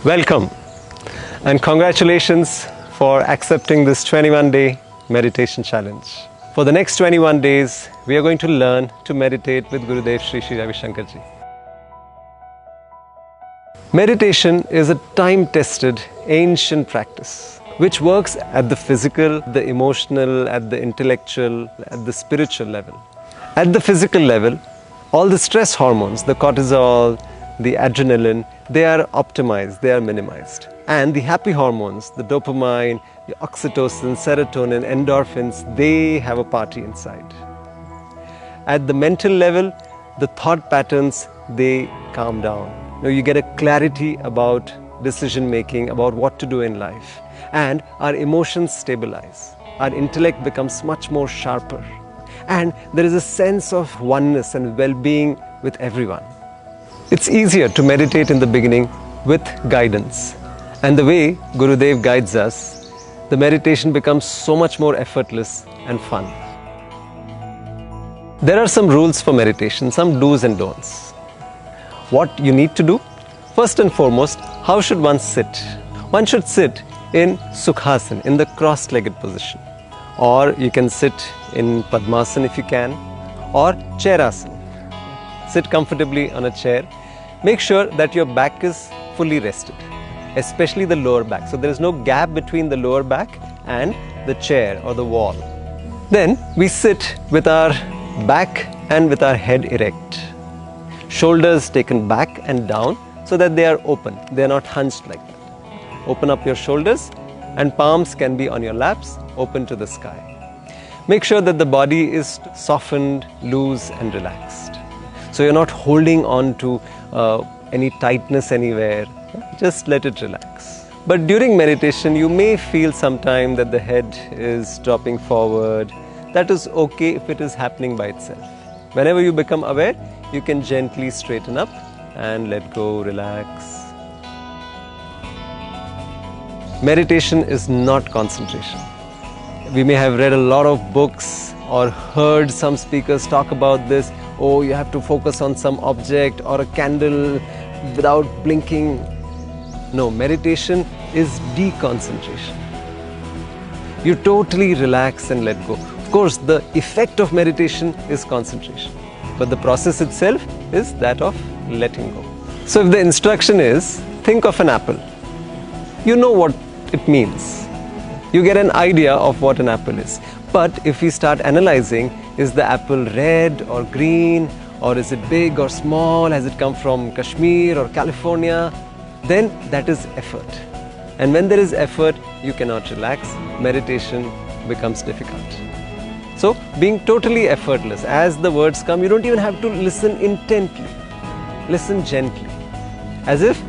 Welcome and congratulations for accepting this 21-day meditation challenge. For the next 21 days, we are going to learn to meditate with Gurudev Sri Sri Ravi Shankar Ji. Meditation is a time-tested, ancient practice which works at the physical, the emotional, at the intellectual, at the spiritual level. At the physical level, all the stress hormones, the cortisol, the adrenaline, they are optimized, they are minimized. And the happy hormones, the dopamine, the oxytocin, serotonin, endorphins, they have a party inside. At the mental level, the thought patterns, they calm down. You get a clarity about decision making, about what to do in life. And our emotions stabilize. Our intellect becomes much more sharper. And there is a sense of oneness and well-being with everyone. It's easier to meditate in the beginning with guidance. And the way Gurudev guides us, the meditation becomes so much more effortless and fun. There are some rules for meditation, some do's and don'ts. What you need to do? First and foremost, how should one sit? One should sit in Sukhasana, in the cross-legged position. Or you can sit in Padmasana if you can, or Chairasana. Sit comfortably on a chair. Make sure that your back is fully rested, especially the lower back. So there is no gap between the lower back and the chair or the wall. Then we sit with our back and with our head erect. Shoulders taken back and down so that they are open. They are not hunched like that. Open up your shoulders and palms can be on your laps, open to the sky. Make sure that the body is softened, loose and relaxed. So you're not holding on to any tightness anywhere. Just let it relax. But during meditation, you may feel sometime that the head is dropping forward. That is okay if it is happening by itself. Whenever you become aware, you can gently straighten up and let go, relax. Meditation is not concentration. We may have read a lot of books or heard some speakers talk about this. Oh, you have to focus on some object or a candle without blinking. No, meditation is deconcentration. You totally relax and let go. Of course, the effect of meditation is concentration, but the process itself is that of letting go. So if the instruction is, think of an apple. You know what it means. You get an idea of what an apple is. But if we start analyzing, is the apple red or green, or is it big or small, has it come from Kashmir or California, then that is effort. And when there is effort, you cannot relax. Meditation becomes difficult. So being totally effortless, as the words come, you don't even have to listen intently. Listen gently, as if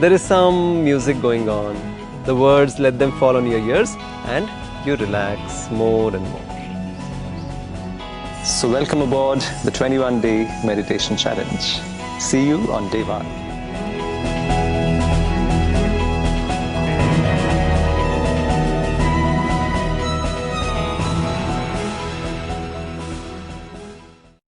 there is some music going on. The words, let them fall on your ears and you relax more and more. So welcome aboard the 21-day meditation challenge. See you on day 1.